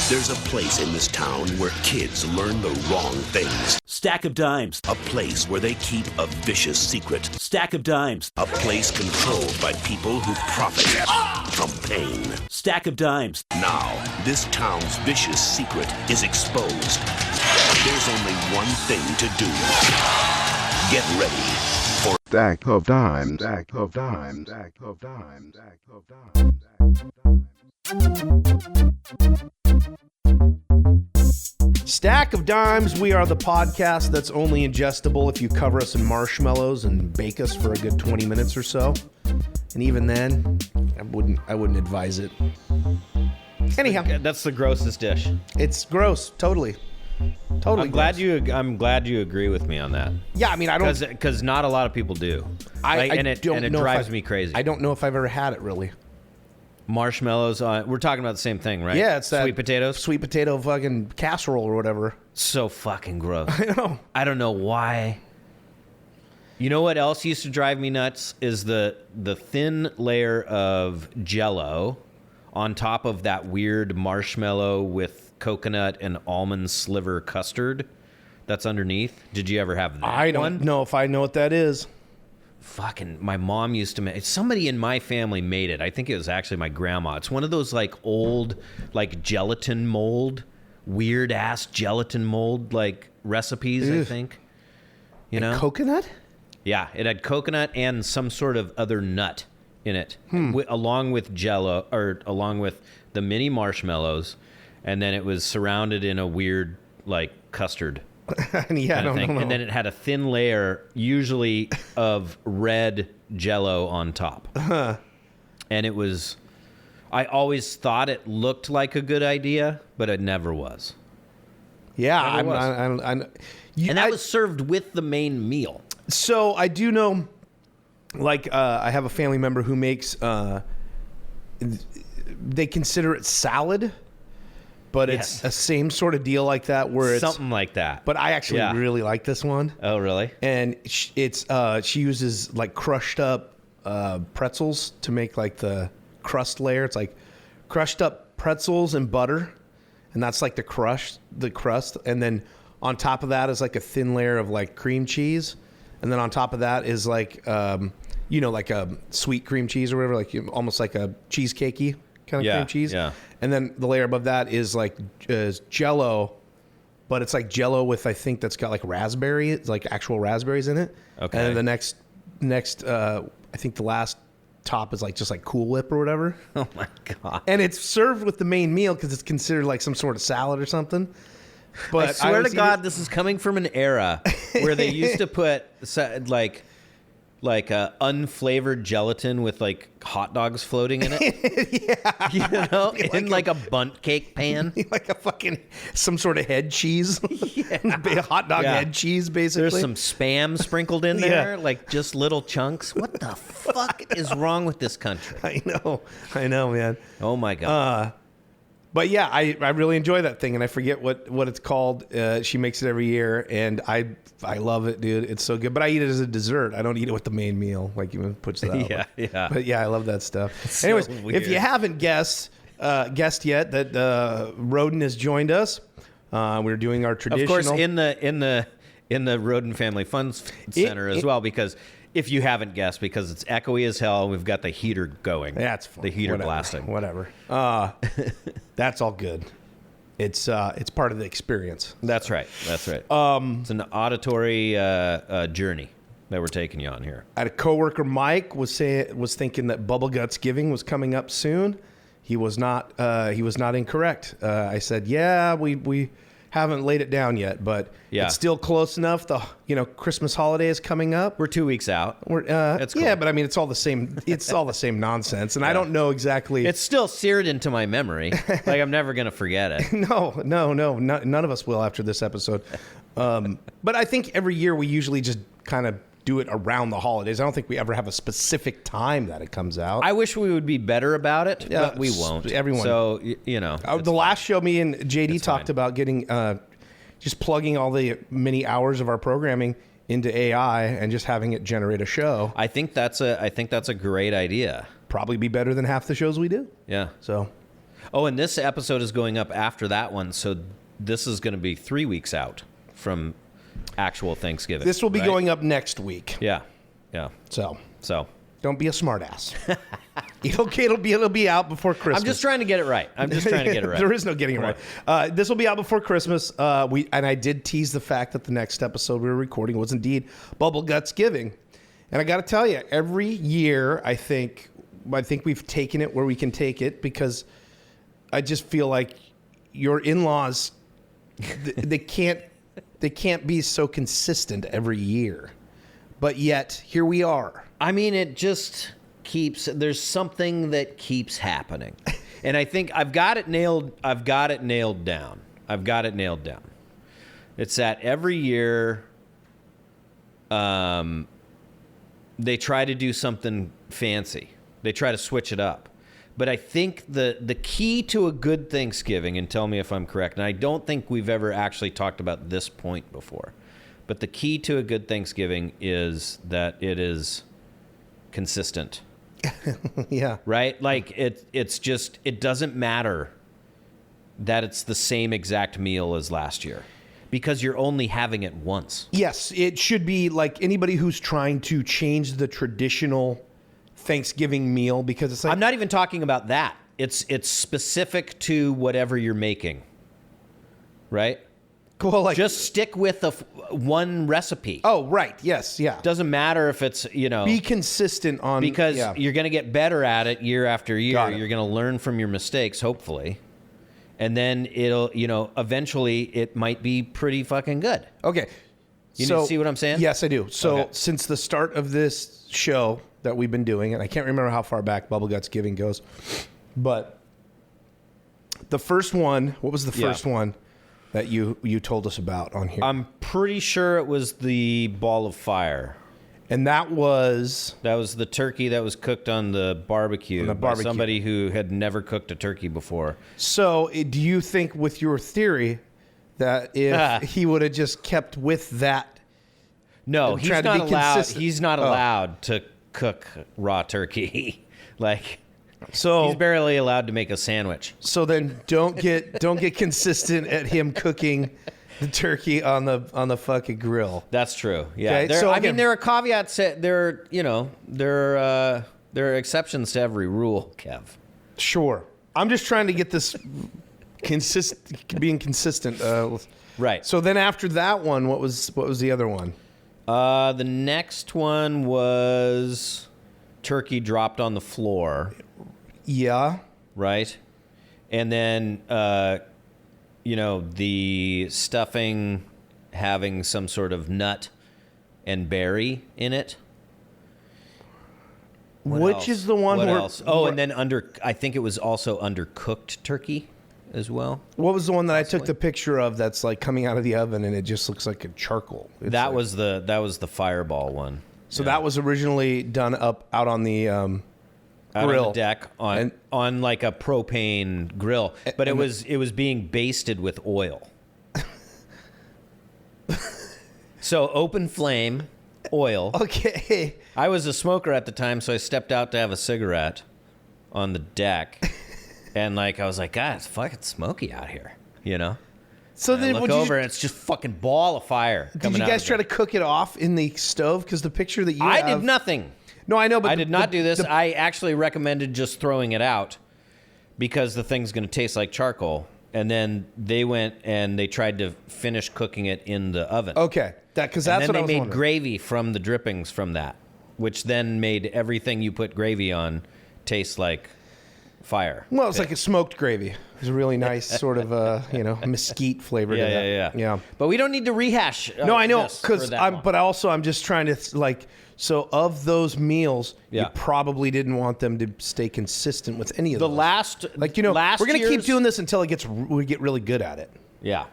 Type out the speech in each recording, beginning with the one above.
There's a place in this town where kids learn the wrong things. Stack of dimes. A place where they keep a vicious secret. Stack of dimes. A place controlled by people who profit from pain. Stack of dimes. Now, this town's vicious secret is exposed. There's only one thing to do. Get ready for Stack of dimes. Stack of dimes. Stack of dimes. Stack of dimes. Stack of Dimes, we are the podcast that's only ingestible if you cover us in marshmallows and bake us for a good 20 minutes or so. And even then, I wouldn't advise it. Anyhow, That's the grossest dish. it's gross, totally. Totally. I'm glad gross. you agree with me on that. Yeah, I mean, I don't. Because not a lot of people do. And it drives me crazy. I don't know if I've ever had it really. Marshmallows on. We're talking about the same thing, right? Yeah, it's that sweet potatoes. Sweet potato fucking casserole or whatever. So fucking gross. I know. I don't know why. You know what else used to drive me nuts is the thin layer of Jell-O on top of that weird marshmallow with coconut and almond sliver custard that's underneath. Did you ever have that? I don't know if I know what that is. Fucking, my mom used to make. Somebody in my family made it. I think it was actually my grandma. It's one of those like old, like gelatin mold, weird ass gelatin mold like recipes. Ugh. I think. You know, Coconut? yeah, it had coconut and some sort of other nut in it, along with Jell-O or along with the mini marshmallows, and then it was surrounded in a weird like custard. Yeah, I don't know. And then it had a thin layer, usually of red Jell-O on top. And it was, I always thought it looked like a good idea, but it never was. Yeah, Never was. And that was served with the main meal. So I do know, like, I have a family member who makes, they consider it salad, but Yes. it's a same sort of deal like that where it's Something like that. But I actually Yeah. really like this one. Oh, really? And she uses like crushed up pretzels to make like the crust layer. It's like crushed up pretzels and butter, and that's like the crust. And then on top of that is like a thin layer of like cream cheese, and then on top of that is like like a sweet cream cheese or whatever, like almost like a cheesecakey kind of cream cheese. Yeah. And then the layer above that is like Jell-O, but it's like Jell-O with, I think, that's got like raspberry, like actual raspberries in it. Okay. And then the next, I think the last top is like just like Cool Whip or whatever. Oh my God. And it's served with the main meal because it's considered like some sort of salad or something. But I swear to always God, eat this is coming from an era where they used to put like unflavored gelatin with like hot dogs floating in it. Yeah. You know, in like a bunt cake pan. like a fucking some sort of head cheese, hot dog Yeah. head cheese, basically. There's some spam sprinkled in there, like just little chunks. What the fuck is wrong with this country? I know, man. Oh my God. But yeah, I really enjoy that thing, and I forget what it's called. She makes it every year, and I love it, dude. It's so good. But I eat it as a dessert. I don't eat it with the main meal, like you puts that out. Yeah. But yeah, I love that stuff. so Anyways, weird. if you haven't guessed yet, that Roden has joined us. We're doing our traditional. Of course, in the Roden Family Fun Center as well, because if you haven't guessed, because it's echoey as hell, we've got the heater going. That's fine. The heater Whatever. blasting. Whatever. That's all good. It's part of the experience. That's right. It's an auditory journey that we're taking you on here. I had a coworker, Mike, was thinking that Bubblegutsgiving was coming up soon. He was not incorrect. I said, yeah, we haven't laid it down yet, but it's still close enough. The Christmas holiday is coming up. We're 2 weeks out. That's cool. Yeah, but I mean, it's all the same. It's all the same nonsense, and I don't know exactly. It's still seared into my memory. Like I'm never gonna forget it. No, none of us will after this episode. But I think every year we usually just kind of do it around the holidays. I don't think we ever have a specific time that it comes out. I wish we would be better about it, but we won't. Everyone. So The last show, me and JD talked about getting just plugging all the many hours of our programming into AI and just having it generate a show. I think that's a great idea. Probably be better than half the shows we do. Yeah. So Oh, and this episode is going up after that one, so this is going to be 3 weeks out from actual Thanksgiving. This will be right? going up next week. Yeah. So don't be a smartass. It'll be out before Christmas. I'm just trying to get it right. There is no getting it right. This will be out before Christmas. I did tease the fact that the next episode we were recording was indeed Bubblegutsgiving. And I got to tell you, every year I think we've taken it where we can take it, because I just feel like your in-laws, they can't be so consistent every year. But yet here we are. I mean, it just there's something that keeps happening. And I think I've got it nailed down. It's that every year they try to do something fancy. They try to switch it up. But I think the key to a good Thanksgiving, and tell me if I'm correct, and I don't think we've ever actually talked about this point before, but the key to a good Thanksgiving is that it is consistent. Yeah. Right? Like it's just, it doesn't matter that it's the same exact meal as last year, because you're only having it once. Yes, it should be like anybody who's trying to change the traditional Thanksgiving meal, because it's like, I'm not even talking about that. It's specific to whatever you're making. Right? cool, like Just stick with one recipe. oh right, yes, yeah. Doesn't matter if it's, Be consistent on because yeah. you're going to get better at it year after year. Got it. You're going to learn from your mistakes, hopefully. And then it'll, eventually it might be pretty fucking good. Okay. You see what I'm saying? Yes, I do. So Okay. since the start of this show that we've been doing, and I can't remember how far back Bubblegutsgiving goes, but the first one, what was the first one that you told us about on here? I'm pretty sure it was the ball of fire. And that was the turkey that was cooked on the barbecue, by somebody who had never cooked a turkey before. so. Do you think, with your theory, that if he would have just kept with that? No, And he's tried to not be allowed. consistent. He's not Oh. allowed to cook raw turkey. Like, So he's barely allowed to make a sandwich. So then don't get consistent at him cooking the turkey on the fucking grill. That's true. Yeah. Okay, so I again- mean, there are caveats. There are exceptions to every rule, Kev. Sure. I'm just trying to get this being consistent. Right. So then after that one, what was the other one? The next one was turkey dropped on the floor. Yeah. Right. And then, the stuffing having some sort of nut and berry in it. What else? Is the one What where? else? Oh, and then I think it was also undercooked turkey as well. What was the one that I took the picture of that's like coming out of the oven and it just looks like a charcoal? It's That like- was the fireball one. So that was originally done out on the Out grill. on the deck on like a propane grill, but it was being basted with oil. So open flame, oil. Okay. I was a smoker at the time, so I stepped out to have a cigarette on the deck, and I was like, God, it's fucking smoky out here, So And I then look would over, you, and it's just fucking ball of fire. did you guys try to cook it off in the stove? Because the picture that you I have, did nothing. No, I know, but I did not do this. I actually recommended just throwing it out because the thing's going to taste like charcoal. And then they went and they tried to finish cooking it in the oven. Okay, because And that's then what I they was made wondering. gravy from the drippings from that, which then made everything you put gravy on taste like fire. Well, it's like a smoked gravy. It's a really nice sort of mesquite flavor to that. Yeah. But we don't need to rehash. No, I know, this for because that long. but also I'm just trying to So of those meals, you Yeah. probably didn't want them to stay consistent with any of the those. last we're last gonna keep year's- doing this until we get really good at it. Yeah.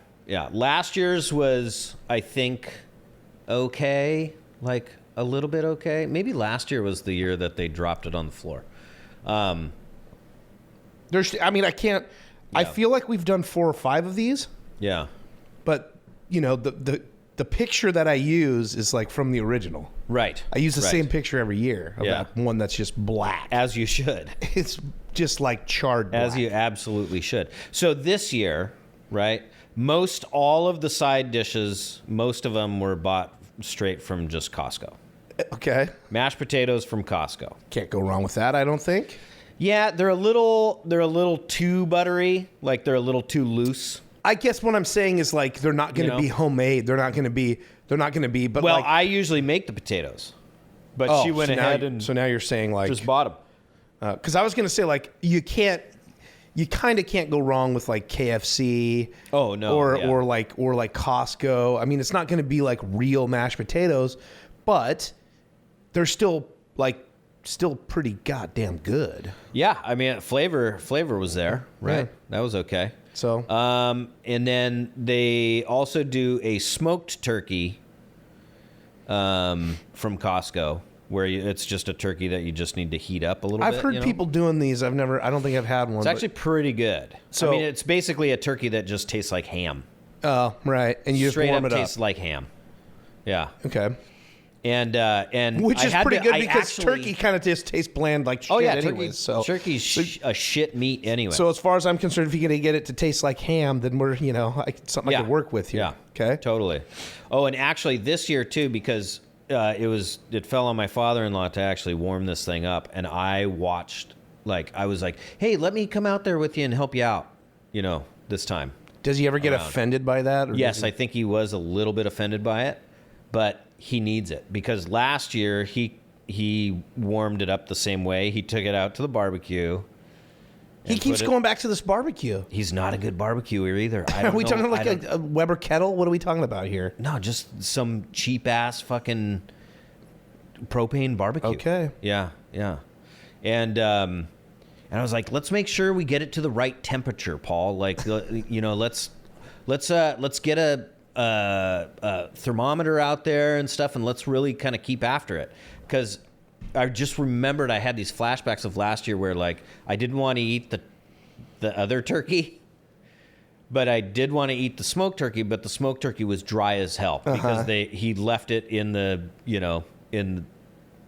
Last year's was, I think, okay, like a little bit okay. Maybe last year was the year that they dropped it on the floor. I can't. I Yeah. feel like we've done 4 or 5 of these, Yeah. but the the picture that I use is like from the original. Right. I use the right. same picture every year of Yeah. that one that's just black. As you should. It's just like charred black. As you absolutely should. So this year, right, most all of the side dishes, most of them were bought straight from just Costco. Okay. Mashed potatoes from Costco. Can't go wrong with that, I don't think. Yeah, they're a little too buttery, like they're a little too loose. I guess what I'm saying is like they're not going to be homemade. They're not going to be. But Well, like, I usually make the potatoes, but she went ahead and so now you're saying like just bought them. because I was going to say like you kind of can't go wrong with like KFC. Oh, no, or yeah. or like Costco. I mean, it's not going to be like real mashed potatoes, but they're still pretty goddamn good. Yeah, I mean, flavor was there, right? Yeah. That was okay. So And then they also do a smoked turkey from Costco, where it's just a turkey that you just need to heat up a little bit. I've heard people doing these. I don't think I've had one. It's actually pretty good. So- I mean, it's basically a turkey that just tastes like ham. Oh, right. And you just Straight warm up it up. tastes like ham. Yeah. Okay. And Which I is had pretty to- good I because actually- turkey kind of just tastes bland like shit Oh yeah, anyways. turkey's a shit meat anyway. So as far as I'm concerned, if you're going to get it to taste like ham, then we're, something I can work with here. Yeah. Okay. Totally. Oh, and actually this year too, because it fell on my father-in-law to actually warm this thing up, and I watched, I was like, hey, let me come out there with you and help you out, this time. Does he ever get offended by that? Or Yes, does I think he was a little bit offended by it, but he needs it because last year he warmed it up the same way. He took it out to the barbecue. he keeps going back to this barbecue. He's not a good barbecuer either. Are we talking like a Weber kettle? What are we talking about here? No, just some cheap ass fucking propane barbecue. Okay. Yeah. And I was like, let's make sure we get it to the right temperature, Paul. Like, let's get a thermometer out there and stuff, and let's really kind of keep after it. Because I just remembered I had these flashbacks of last year where I didn't want to eat the other turkey, but I did want to eat the smoked turkey. But the smoked turkey was dry as hell because he left it in the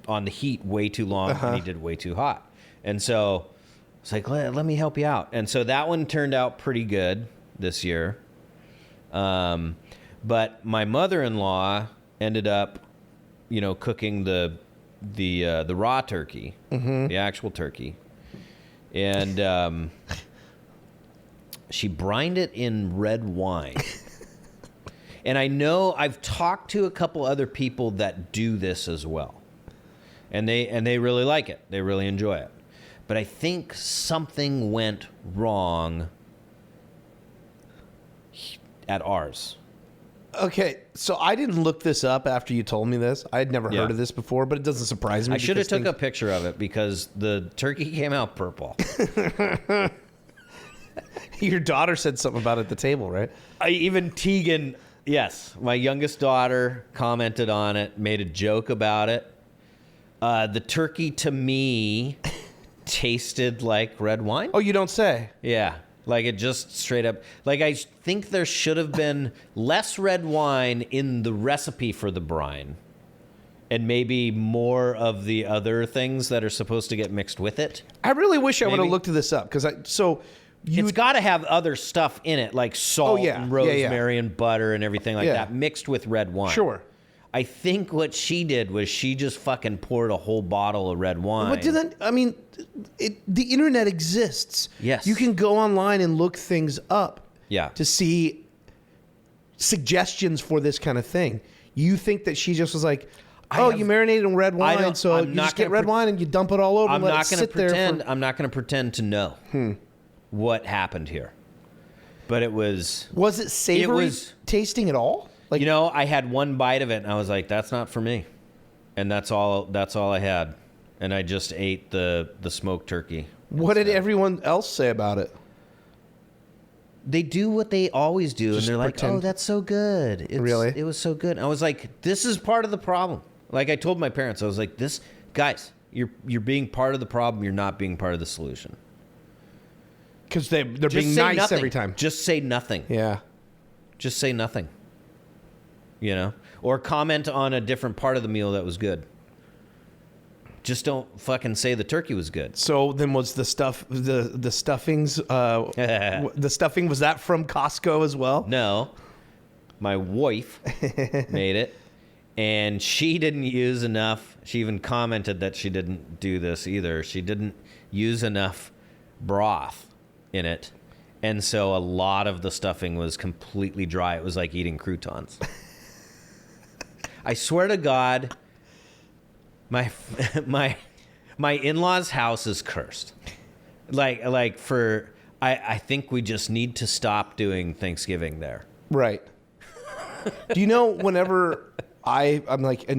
on the heat way too long and he did way too hot. And so it's like, let me help you out. And so that one turned out pretty good this year. But my mother-in-law ended up, cooking the raw turkey, the actual turkey, and she brined it in red wine. And I know I've talked to a couple other people that do this as well, and they really like it. They really enjoy it. But I think something went wrong at ours. Okay, so I didn't look this up after you told me this. I had never heard of this before, but it doesn't surprise me. I should have because took a picture of it because the turkey came out purple. Your daughter said something about it at the table, right? Even Tegan, yes, my youngest daughter commented on it, made a joke about it. The turkey to me tasted like red wine. Oh, you don't say? Yeah. Like it just straight up, I think there should have been less red wine in the recipe for the brine and maybe more of the other things that are supposed to get mixed with it. I really wish I would have Maybe. looked this up because It's got to have other stuff in it, like salt and rosemary and butter and everything like that mixed with red wine. Sure. I think what she did was she just fucking poured a whole bottle of red wine. But the internet exists. Yes. You can go online and look things up. Yeah. To see suggestions for this kind of thing. You think that she just was like, you marinated in red wine, so you just get red wine and you dump it all over and let it sit there. I'm not going to pretend to know what happened here. But it was... Was it savory tasting at all? I had one bite of it and I was like, that's not for me. And that's all I had. And I just ate the smoked turkey. What did everyone else say about it? They do what they always do, Just and they're pretend. like, "Oh, that's so good! Really? It was so good." And I was like, "This is part of the problem." Like I told my parents, I was like, "This, guys, you're being part of the problem. You're not being part of the solution." Because they're Just being say nice nothing. every time. Just say nothing. Yeah. Just say nothing. you know, or comment on a different part of the meal that was good. Just don't fucking say the turkey was good. So then was the stuffings, the stuffing, was that from Costco as well? No, my wife made it, and she didn't use enough. She even commented that she didn't do this either. She didn't use enough broth in it, and so a lot of the stuffing was completely dry. It was like eating croutons. I swear to God, my in-laws' house is cursed. I think we just need to stop doing Thanksgiving there. Right. Do you know, whenever I'm like,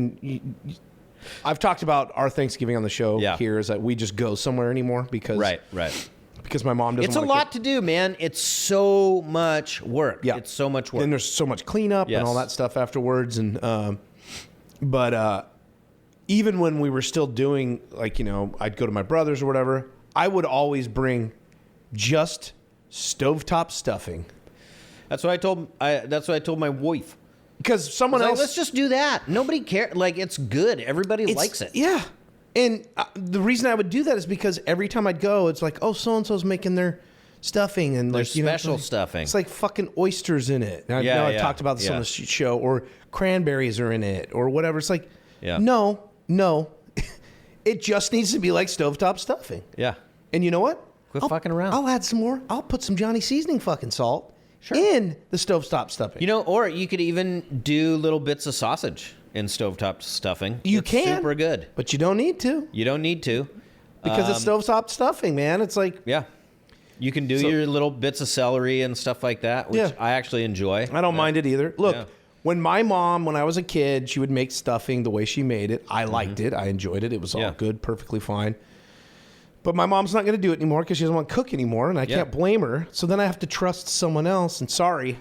I've talked about our Thanksgiving on the show here, is that we just go somewhere anymore because because my mom doesn't. It's a lot to do, man. It's so much work. Yeah, it's so much work. Then there's so much cleanup and all that stuff afterwards, and but even when we were still doing, like, you know, I'd go to my brother's or whatever, I would always bring just stovetop stuffing. That's what I told my wife. Because someone else, let's just do that. Nobody cares. Like, it's good. Everybody likes it. Yeah. And the reason I would do that is because every time I'd go, it's like, oh, so-and-so's making their stuffing. And there's like, special stuffing. It's like fucking oysters in it. I know I've talked about this on the show. Or cranberries are in it. Or whatever. It's like, no. It just needs to be like stovetop stuffing. Yeah. And you know what? Quit fucking around. I'll add some more. I'll put some Johnny seasoning fucking salt in the stovetop stuffing. You know, or you could even do little bits of sausage in stovetop stuffing. You it's can. Super good. But you don't need to. You don't need to. Because it's stovetop stuffing, man. It's like... Yeah. You can do your little bits of celery and stuff like that, which I actually enjoy. I don't mind it either. Look, when my mom, when I was a kid, she would make stuffing the way she made it. I liked it. I enjoyed it. It was all good, perfectly fine. But my mom's not going to do it anymore because she doesn't want to cook anymore, and I can't blame her. So then I have to trust someone else. And sorry,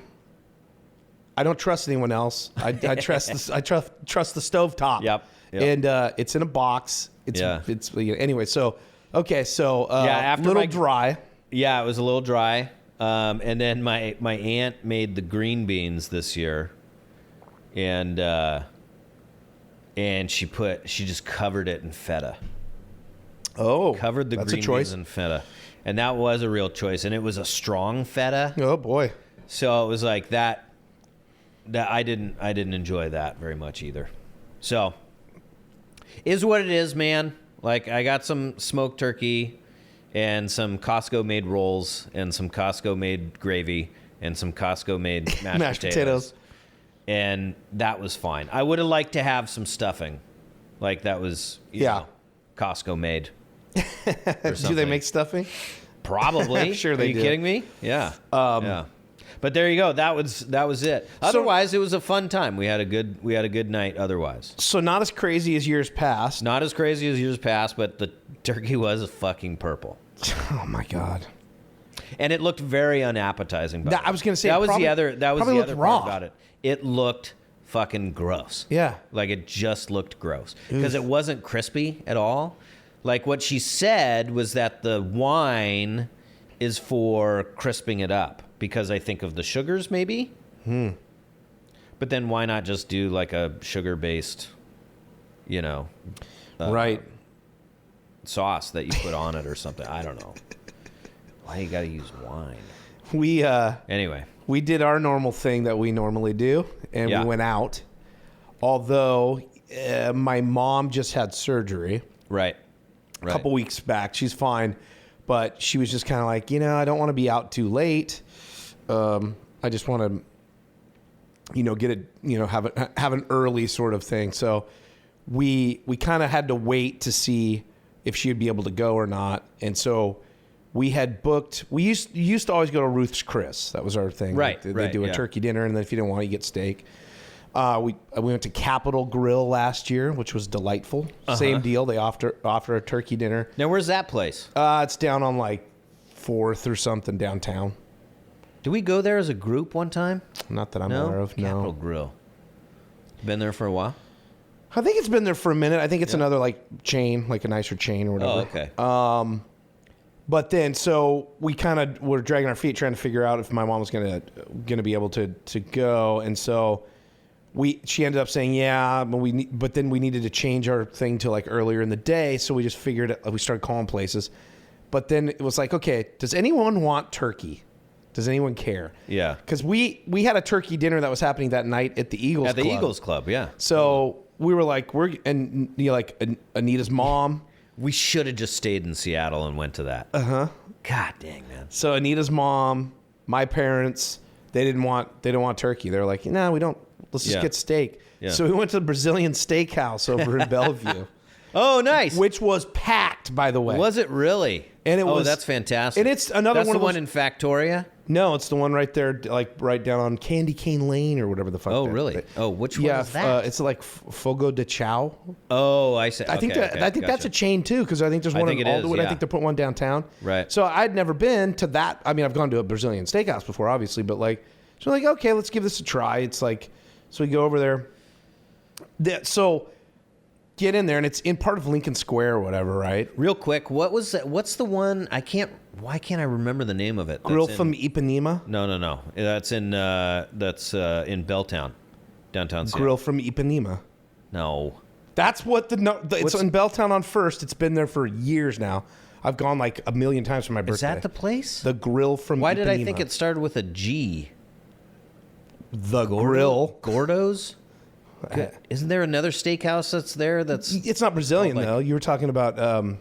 I don't trust anyone else. I trust the stovetop. Yep. And it's in a box. It's anyway. So a little dry. Yeah, it was a little dry. And then my aunt made the green beans this year, and she just covered it in feta. Oh, covered the green beans in feta, and that was a real choice. And it was a strong feta. Oh boy! So it was like that. That I didn't enjoy that very much either. So, is what it is, man. Like, I got some smoked turkey, and some Costco made rolls, and some Costco made gravy, and some Costco made mashed potatoes, and that was fine. I would have liked to have some stuffing, like that was Costco made. Do they make stuffing? Probably. Sure they do. Are you kidding me? Yeah. Yeah. But there you go. That was it. Otherwise, it was a fun time. We had a good night. Otherwise, so not as crazy as years past. Not as crazy as years past, but the turkey was fucking purple. Oh my God! And it looked very unappetizing. I was going to say that was the other part raw about it. It looked fucking gross. Yeah, like it just looked gross because it wasn't crispy at all. Like, what she said was that the wine is for crisping it up, because I think of the sugars, maybe. But then why not just do like a sugar-based, sauce that you put on it or something? I don't know. Why you got to use wine? Anyway, we did our normal thing that we normally do, and we went out. Although my mom just had surgery. Right. A couple weeks back. She's fine, but she was just kind of like, I don't want to be out too late. I just want to, get it, have an early sort of thing. So we kind of had to wait to see if she would be able to go or not. And so we had booked. We used to always go to Ruth's Chris. That was our thing. Right. They do a turkey dinner, and then if you didn't want it, you get steak. We went to Capitol Grill last year, which was delightful. Same deal. They offer a turkey dinner. Now, where's that place? It's down on like 4th or something downtown. Did we go there as a group one time? Not that I'm aware of. No. Capitol Grill. Been there for a while? I think it's been there for a minute. I think it's another like chain, like a nicer chain or whatever. Oh, okay. But then, so we kind of were dragging our feet trying to figure out if my mom was gonna be able to go, and so she ended up saying, yeah, but then we needed to change our thing to like earlier in the day. So we just figured we started calling places. But then it was like, okay, does anyone want turkey? Does anyone care? Yeah. Because we had a turkey dinner that was happening that night at the Eagles Club. At the Eagles Club, yeah. So we were like, Anita's mom. We should have just stayed in Seattle and went to that. Uh-huh. God dang, man. So Anita's mom, my parents, they didn't want turkey. They were like, no, we don't. Let's just get steak. Yeah. So we went to the Brazilian steakhouse over in Bellevue. Oh, nice. Which was packed, by the way. Was it really? And it was. That's fantastic. And it's another That's one the of one those, in Factoria? No, it's the one right there, like right down on Candy Cane Lane or whatever the fuck. Oh, really? Oh, which one is that? It's like Fogo de Chao. Oh, I see. I think that's a chain too, because I think there's one in Alderwood. I think they're putting one downtown. Right. So I'd never been to that. I mean, I've gone to a Brazilian steakhouse before, obviously, but like, so like, okay, let's give this a try. It's like, so we go over there. So get in there, and it's in part of Lincoln Square or whatever, right? Real quick, what's the one? Why can't I remember the name of it? Grill from Ipanema? No. That's in Belltown, downtown Seattle. Grill from Ipanema. No. That's what it's in Belltown on First. It's been there for years now. I've gone like a million times for my birthday. Is that the place? The Grill from Why Ipanema. did I think it started with a G? The Grill. Gordo's? Isn't there another steakhouse that's there? It's not Brazilian though. You were talking about.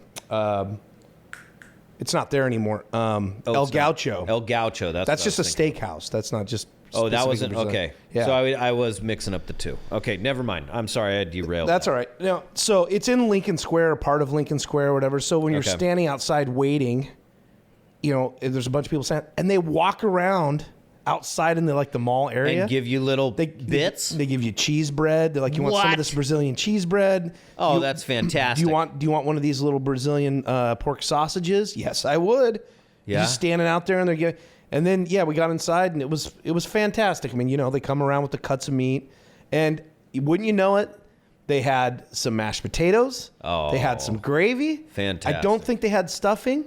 It's not there anymore. El Gaucho. El Gaucho. That's just a steakhouse. That's not just. Oh, that wasn't okay. Yeah. So I was mixing up the two. Okay, never mind. I'm sorry, I derailed. That's all right. No, so it's in Lincoln Square, part of Lincoln Square, or whatever. So when you're standing outside waiting, there's a bunch of people standing, and they walk around outside in the mall area and give you little bits. They give you cheese bread. They're like, you want some of this Brazilian cheese bread? Oh, that's fantastic. Do you want one of these little Brazilian pork sausages? Yes, I would. Yeah. You're just standing out there, and they're getting. And then we got inside, and it was fantastic. I mean, they come around with the cuts of meat, and wouldn't you know it, they had some mashed potatoes. Oh, they had some gravy. Fantastic. I don't think they had stuffing.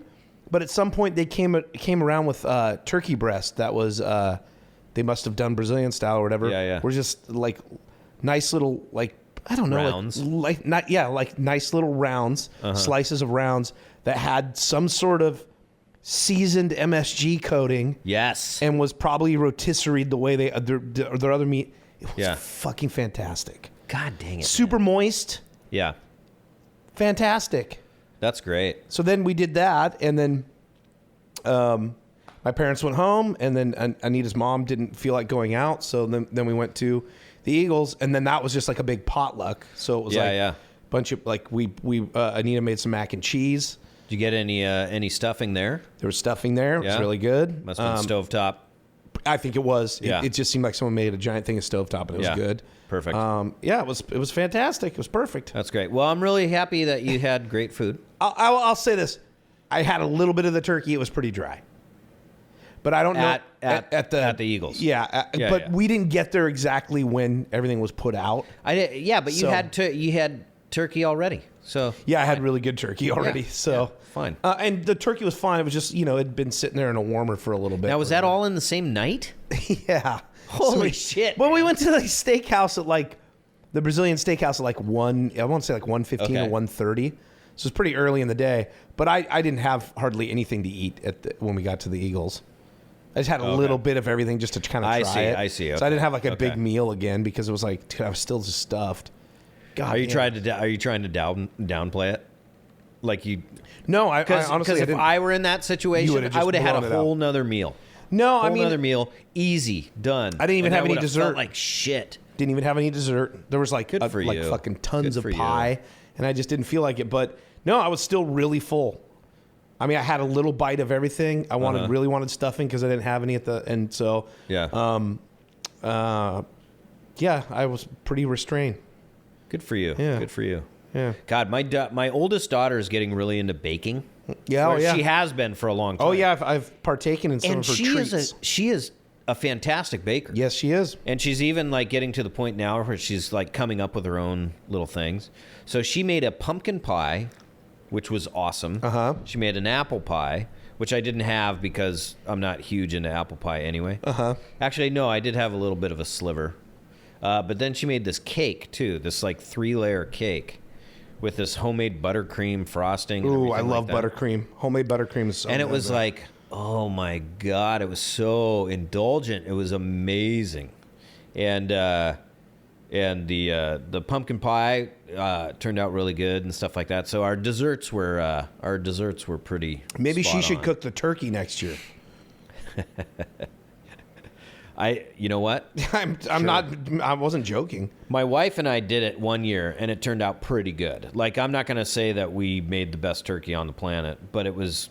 But at some point, they came around with turkey breast that was they must have done Brazilian style or whatever. Yeah. We're just like nice little I don't know rounds. like nice little rounds, slices of rounds that had some sort of seasoned MSG coating. Yes. And was probably rotisseried the way their other meat. It was fucking fantastic. God dang it. Super moist. Yeah. Fantastic. That's great. So then we did that, and then my parents went home, and then Anita's mom didn't feel like going out, so then we went to the Eagles, and then that was just like a big potluck. So it was a bunch of Anita made some mac and cheese. Did you get any stuffing there? There was stuffing there. It was really good. Must have been stovetop. I think it was. Yeah. It just seemed like someone made a giant thing of stovetop, and it was good. Perfect. It was fantastic. It was perfect. That's great. Well, I'm really happy that you had great food. I'll say this. I had a little bit of the turkey. It was pretty dry. But I don't know. At the Eagles. But we didn't get there exactly when everything was put out. But you had turkey already. So yeah, I had really good turkey already. Fine. And the turkey was fine. It was just, it'd been sitting there in a warmer for a little bit. Now, was that all in the same night? Yeah. Holy shit. Well, we went to the steakhouse at the Brazilian steakhouse at 1:15 or 1:30. So it's pretty early in the day. But I didn't have hardly anything to eat when we got to the Eagles. I just had a little bit of everything just to kind of try it. I see. Okay. So I didn't have a big meal again because it was dude, I was still just stuffed. God, Are you trying to downplay it? Like you? No, I honestly, because if I were in that situation, I would have had a whole nother meal. No, another meal, easy, done. I didn't even have any dessert. Felt like shit. Didn't even have any dessert. There was fucking tons of pie, and I just didn't feel like it. But no, I was still really full. I mean, I had a little bite of everything. I really wanted stuffing because I didn't have any at the end. So I was pretty restrained. Good for you. Yeah. Good for you. Yeah. God, my oldest daughter is getting really into baking. Yeah. She has been for a long time. Oh yeah, I've partaken in some of her treats. She is a fantastic baker. Yes, she is. And she's even getting to the point now where she's coming up with her own little things. So she made a pumpkin pie, which was awesome. She made an apple pie, which I didn't have because I'm not huge into apple pie anyway. Actually, no, I did have a little bit of a sliver. But then she made this cake too, this like 3-layer cake with this homemade buttercream frosting. Ooh, I love buttercream. Homemade buttercream is so And it good, was man. like, oh my God, it was so indulgent. It was amazing. And the pumpkin pie turned out really good and stuff like that. So our desserts were pretty. Maybe she spot should on. cook the turkey next year. You know what? I wasn't joking. My wife and I did it one year, and it turned out pretty good. Like, I'm not going to say that we made the best turkey on the planet, but it was,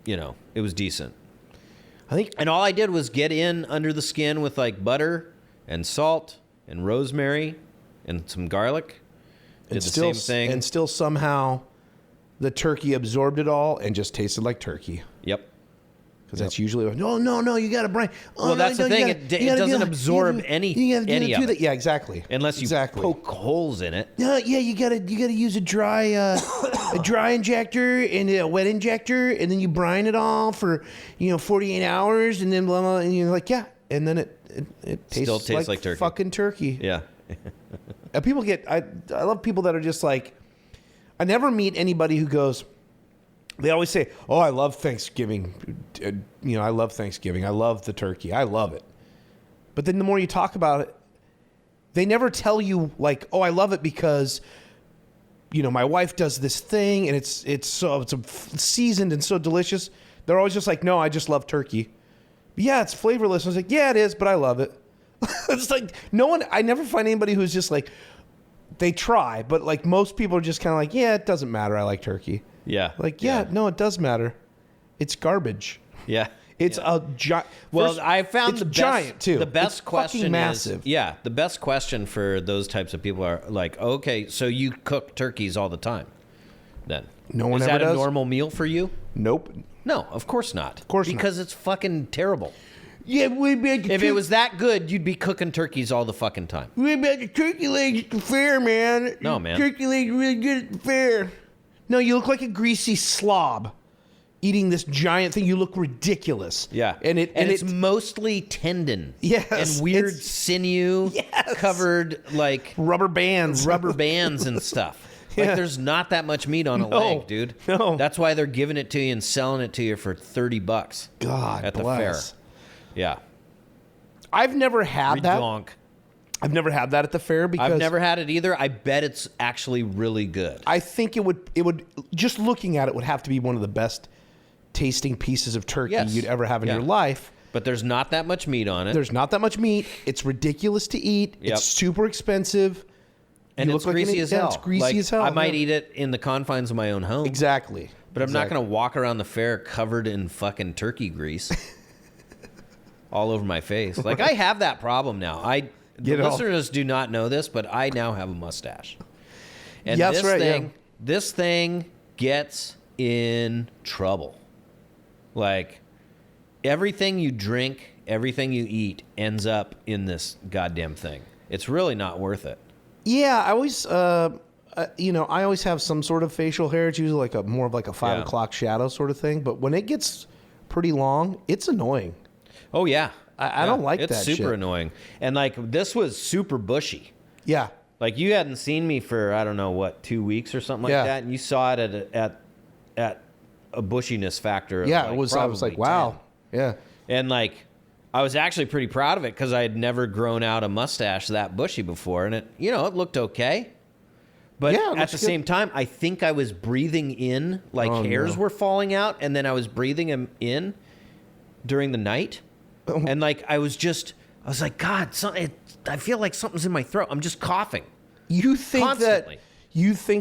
it was decent. I think And all I did was get in under the skin with like butter and salt and rosemary and some garlic. Did the same thing. And still somehow the turkey absorbed it all and just tasted like turkey. Yep. Because that's usually, no, you got to brine. Oh, Well, no, that's the you thing. gotta- It you gotta doesn't do that. absorb You gotta any do of that. it. Yeah, exactly. Unless you poke holes in it. Yeah, you gotta use a dry injector and a wet injector, and then you brine it all for 48 hours, and then blah blah, and you're like, yeah, and then it Still tastes like turkey. Fucking turkey. Yeah. And people I love people that are just like, I never meet anybody who goes. They always say, "Oh, I love Thanksgiving. I love Thanksgiving. I love the turkey. I love it." But then the more you talk about it, they never tell you like, "Oh, I love it because my wife does this thing and it's seasoned and so delicious." They're always just like, "No, I just love turkey." But yeah, it's flavorless. I was like, "Yeah, it is, but I love it." It's like I never find anybody who's just like, they try, but like most people are just kind of like, "Yeah, it doesn't matter. I like turkey." Yeah. Like, yeah, no, it does matter. It's garbage. Yeah. It's a giant. Well, I found it's the best, giant too. The best it's question fucking massive. the best question for those types of people are like, okay, so you cook turkeys all the time, then? No one Is ever that does. a normal meal for you? Nope. No, of course not. Of course not. because it's fucking terrible. Yeah, we make If it was that good, you'd be cooking turkeys all the fucking time. we make the turkey legs at the fair, man. No, man. Turkey legs really good at the fair. No, you look like a greasy slob eating this giant thing. You look ridiculous. Yeah, and it's mostly tendon. Yes, and weird it's- sinew covered like rubber bands. and stuff. Yeah. Like there's not that much meat on a No, leg, dude. no. That's why they're giving it to you and selling it to you for $30. God at the bless. fair. Yeah, I've never had that. redonk. I've never had that at the fair because I've never had it either. I bet it's actually really good. I think it would just looking at it would have to be one of the best tasting pieces of turkey Yes. you'd ever have in Yeah. your life. But there's not that much meat on it. There's not that much meat. It's ridiculous to eat. Yep. It's super expensive. and You it's look like greasy as hell. It's greasy Like, as hell. I might yeah. eat it in the confines of my own home. Exactly. But I'm not going to walk around the fair covered in fucking turkey grease all over my face. Like, I have that problem now. The Get it all- listeners do not know this, but I now have a mustache. And Yeah, that's right, yeah. this thing gets in trouble. Like, everything you drink, everything you eat ends up in this goddamn thing. It's really not worth it. Yeah, I always, I always have some sort of facial hair. It's usually like more of like a 5 Yeah. o'clock shadow sort of thing. But when it gets pretty long, it's annoying. Oh, yeah. I don't like it's that super shit. annoying. And, like, this was super bushy. Yeah. Like, you hadn't seen me for, I don't know, what, 2 weeks or something like Yeah. that? And you saw it at a bushiness factor of Yeah, like I was like, probably wow. Yeah. 10. And, like, I was actually pretty proud of it because I had never grown out a mustache that bushy before. And, it looked okay. But Yeah, it at looks the good. same time, I think I was breathing in, like Oh, hairs no. were falling out. And then I was breathing them in during the night. Oh. And, like, I was like, God, I feel like something's in my throat. I'm just coughing. You think Constantly.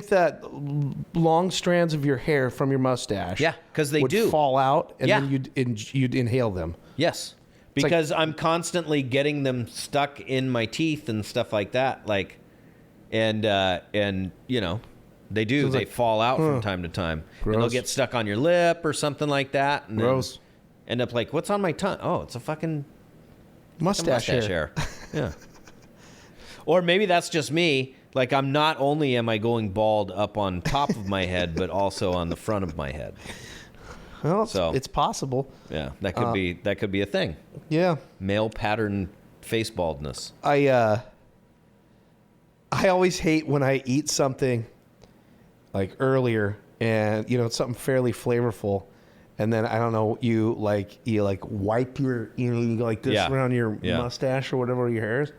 that long strands of your hair from your mustache, Yeah, 'cause they would do. fall out, and Yeah. then you'd inhale them. Yes. like- Because I'm constantly getting them stuck in my teeth and stuff like that. Like, and they do. Sounds They like- fall out from time to time. And they'll Gross. get stuck on your lip or something like that. And then Gross. end up like, what's on my tongue? Oh, it's a fucking Mustache, hair. Yeah. Or maybe that's just me. Like, I'm not only am I going bald up on top of my head, but also on the front of my head. Well, So- it's possible. Yeah, that could be a thing. Yeah. Male pattern face baldness. I I always hate when I eat something like earlier and it's something fairly flavorful, and then I don't know, you wipe your you go like this around your mustache or whatever your hair is,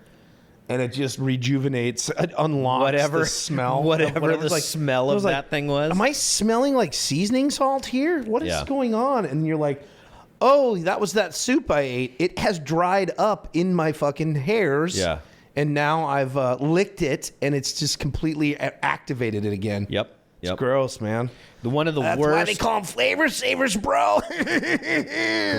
and it just rejuvenates, it unlocks the smell, whatever the smell of that thing was. Am I smelling like seasoning salt here? What is going on? And you're like, oh, that was that soup I ate. It has dried up in my fucking hairs. Yeah. And now I've licked it, and it's just completely activated it again. Yep. It's gross, man. One of the That's worst. why they call them flavor savers, bro.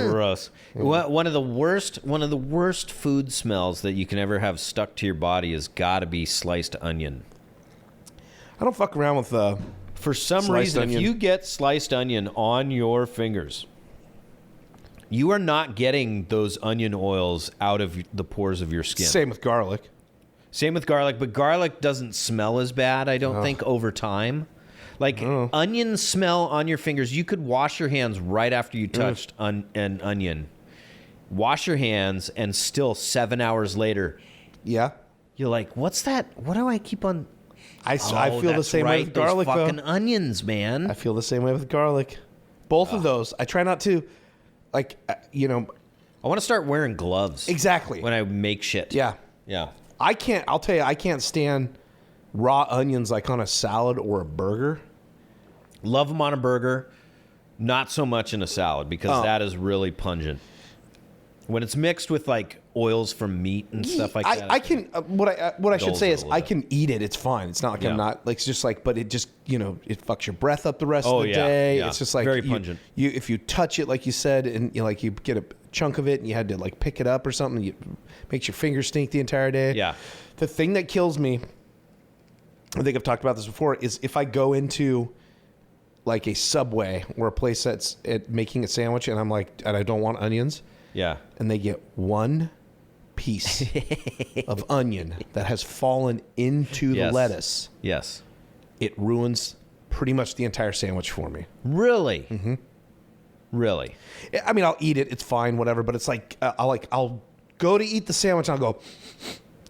Gross. One of the worst food smells that you can ever have stuck to your body has got to be sliced onion. I don't fuck around with For some sliced reason, onion. if you get sliced onion on your fingers, you are not getting those onion oils out of the pores of your skin. Same with garlic. Same with garlic, but garlic doesn't smell as bad, I don't think, over time. Like, onion smell on your fingers. You could wash your hands right after you touched an onion. Wash your hands, and still 7 hours later, Yeah. you're like, what's that? What do I keep on? I feel the same way with garlic, those fucking though. onions, man. I feel the same way with garlic. Both of those. I try not to, I want to start wearing gloves. Exactly. When I make shit. Yeah. Yeah. I'll tell you, I can't stand raw onions like on a salad or a burger. Love them on a burger. Not so much in a salad because that is really pungent. When it's mixed with like oils from meat and stuff like that. I can, what I should say is dulls it a I little can eat it. It's fine. It's not like I'm not, like, it's just like, but it just, it fucks your breath up the rest of the day. Yeah. It's just like, very pungent. You if you touch it, like you said, and you get a chunk of it and you had to like pick it up or something, it makes your fingers stink the entire day. Yeah. The thing that kills me, I think I've talked about this before, is if I go into like a Subway or a place that's making a sandwich and I don't want onions. Yeah. And they get one piece of onion that has fallen into the lettuce. Yes. It ruins pretty much the entire sandwich for me. Really? Mm-hmm. Really? I mean, I'll eat it. It's fine, whatever. But it's like I'll go to eat the sandwich and I'll go,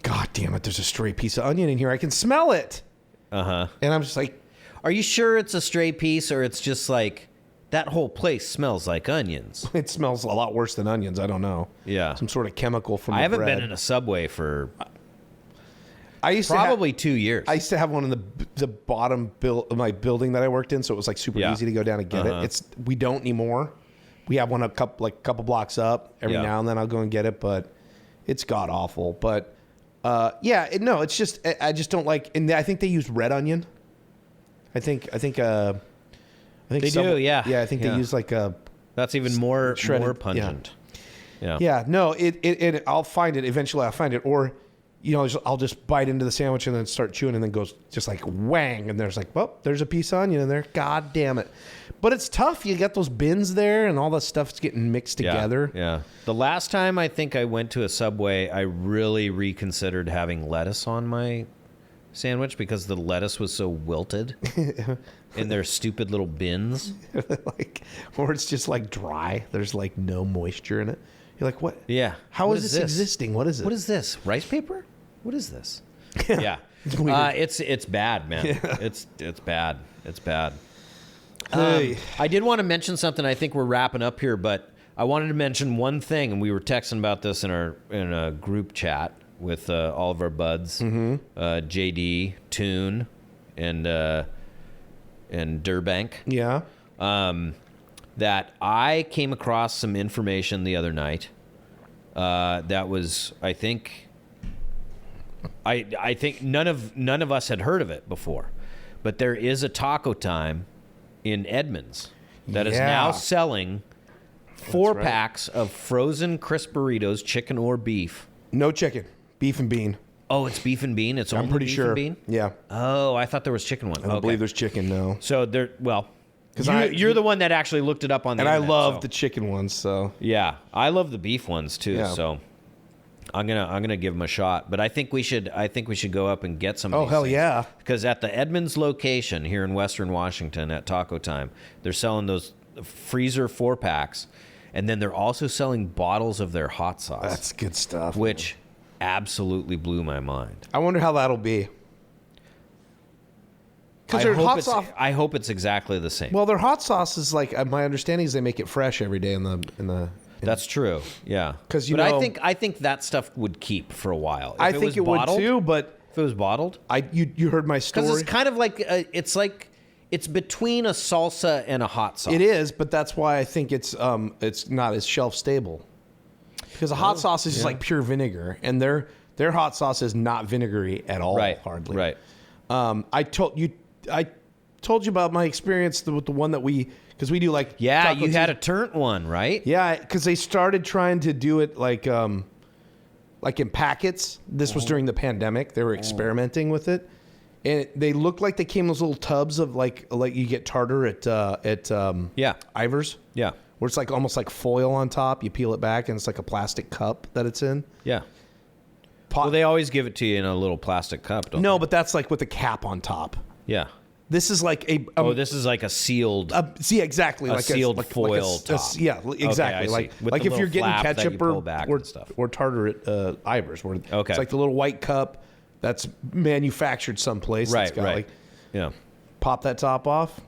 God damn it! There's a stray piece of onion in here. I can smell it. Uh-huh. And I'm just like, are you sure it's a stray piece or it's just like that whole place smells like onions? It smells a lot worse than onions. I don't know. Yeah. Some sort of chemical from I the haven't bread. been in a Subway for I used probably 2 years. I used to have one in the bottom of my building that I worked in, so it was like super easy to go down and get it. We don't anymore. We have one a couple blocks up. Every now and then I'll go and get it, but it's god awful. But it's just I just don't like. And I think they use red onion. I think they do. Yeah. Yeah, I think they use like a. That's even more shredded, pungent. Yeah. Yeah. No. It. I'll find it eventually. I'll find it, or I'll just bite into the sandwich and then start chewing, and then goes just like whang, and there's like, well, there's a piece of onion in there. God damn it! But it's tough. You got those bins there, and all that stuff's getting mixed together. Yeah. The last time I think I went to a Subway, I really reconsidered having lettuce on my sandwich because the lettuce was so wilted in their stupid little bins. Or it's just like dry. There's like no moisture in it. You're like, what? Yeah. How is this existing? What is it? What is this? Rice paper? What is this? Yeah. It's weird. It's bad, man. Yeah. It's bad. It's bad. Hey. I did want to mention something. I think we're wrapping up here, but I wanted to mention one thing, and we were texting about this in a group chat with all of our buds, JD, Toon, and Durbank. Yeah. That I came across some information the other night. That was, I think none of us had heard of it before, but there is a Taco Time in Edmonds that is now selling 4-packs of frozen crisp burritos, chicken or beef. No chicken, beef and bean. Oh, it's beef and bean. It's I'm only pretty beef sure. and bean. Yeah. Oh, I thought there was chicken one. I don't believe there's chicken. No. So there. Well, because you're the one that actually looked it up on the internet. internet. I love the chicken ones. So yeah, I love the beef ones too. Yeah. So I'm gonna give them a shot. But I think we should go up and get some. Oh, hell things. yeah! Because at the Edmonds location here in Western Washington at Taco Time, they're selling those freezer 4-packs, and then they're also selling bottles of their hot sauce. That's good stuff. Which absolutely blew my mind. I wonder how that'll be. because their hot sauce. I hope it's exactly the same. Well, their hot sauce is like my understanding is they make it fresh every day in the. That's true. Yeah. 'Cause I think that stuff would keep for a while. If I think it would too, but if it was bottled, you heard my story. because it's kind of like it's between a salsa and a hot sauce. It is, but that's why I think it's not as shelf stable. Because a hot sauce is just like pure vinegar, and their hot sauce is not vinegary at all, hardly. Right. I told you about my experience with the one that because we do like Yeah, Taco you had Tuesday. a turnt one, right? Yeah, because they started trying to do it like in packets. This was during the pandemic. They were experimenting with it, and they looked like they came in those little tubs of like you get tartar at Ivar's. Yeah. Where it's like almost like foil on top. You peel it back, and it's like a plastic cup that it's in. Yeah. Well, they always give it to you in a little plastic cup, don't No, they? but that's like with a cap on top. Yeah. This is like a this is like a sealed. see exactly like sealed foil top. yeah, exactly. I see. Like With like the if you're little getting flap that ketchup you pull back and stuff. or tartar at Ivar's, where Okay. it's like the little white cup that's manufactured someplace. Right. It's got Right. like Yeah. pop that top off,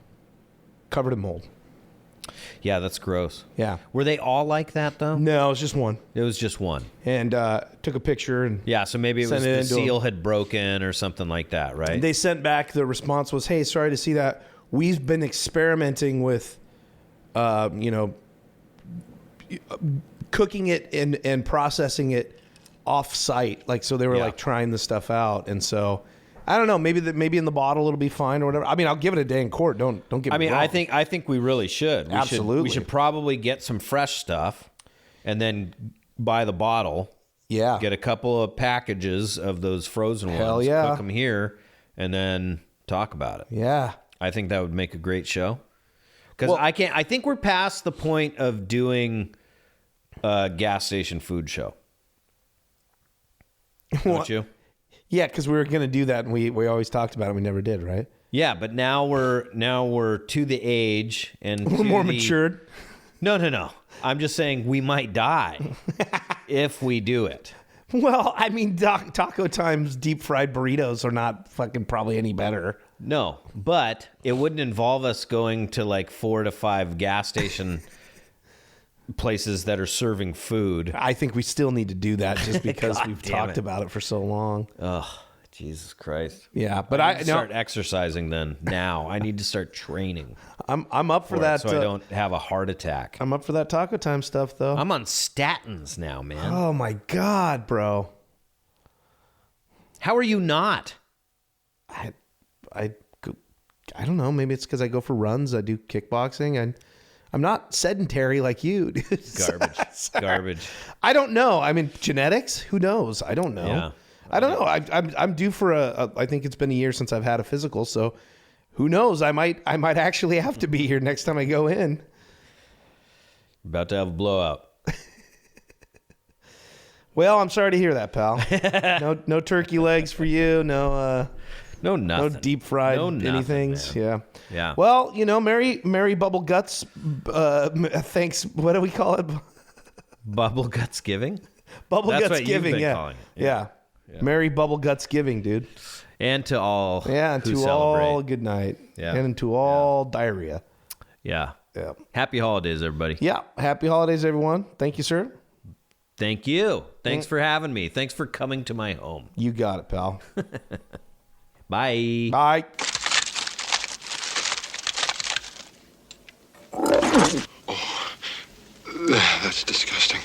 covered in mold. Yeah, that's gross. Yeah. Were they all like that though? No, it's just one. It was just one. And took a picture and Yeah, so maybe it Send was it the into 'em. seal had broken or something like that, right? they sent back. The response was, "Hey, sorry to see that. We've been experimenting with, cooking it and processing it off site. Like, so they were Yeah. like trying the stuff out. And so I don't know, maybe in the bottle it'll be fine or whatever. I mean, I'll give it a day in court. Don't get I me mean, wrong. I think we really should. Absolutely. We should probably get some fresh stuff and then buy the bottle. Yeah. Get a couple of packages of those frozen Hell ones. yeah. Cook them here and then talk about it. Yeah. I think that would make a great show. Because Well- I think we're past the point of doing a gas station food show. Don't you? Yeah, because we were going to do that, and we always talked about it. We never did, right? Yeah, but now we're to the age and We're to more the- matured. No. I'm just saying we might die if we do it. Well, I mean, Taco Time's deep fried burritos are not fucking probably any better. No, but it wouldn't involve us going to like 4 to 5 gas station places that are serving food. I think we still need to do that just because God we've damn talked it. about it for so long. Oh, Jesus Christ. Yeah, but I need to start exercising then now. I need to start training I'm up for for it that. so I don't have a heart attack. I'm up for that Taco Time stuff, though. I'm on statins now, man. Oh my god, bro! How are you not? I don't know. Maybe it's because I go for runs. I do kickboxing. I'm not sedentary like you, dude. Garbage. I don't know. I mean, genetics. Who knows? I don't know. Yeah. I don't know. I'm due for I think it's been a year since I've had a physical, so who knows? I might actually have to be here next time I go in. About to have a blowout. Well, I'm sorry to hear that, pal. No turkey legs for you. No Nothing. no deep fried No nothing, anythings. man. Yeah. Yeah. Well, Mary Bubble Guts. Thanks. What do we call it? Bubblegutsgiving? Bubble That's Guts what you've Giving. been Yeah. calling it. Yeah. Mary Bubble Guts Giving, dude. And to all Yeah. And who to celebrate. all good night. Yeah. And to all diarrhea. Yeah. Yeah. Happy holidays, everybody. Yeah. Happy holidays, everyone. Thank you, sir. Thank you. Thanks for having me. Thanks for coming to my home. You got it, pal. Bye. Bye. That's disgusting.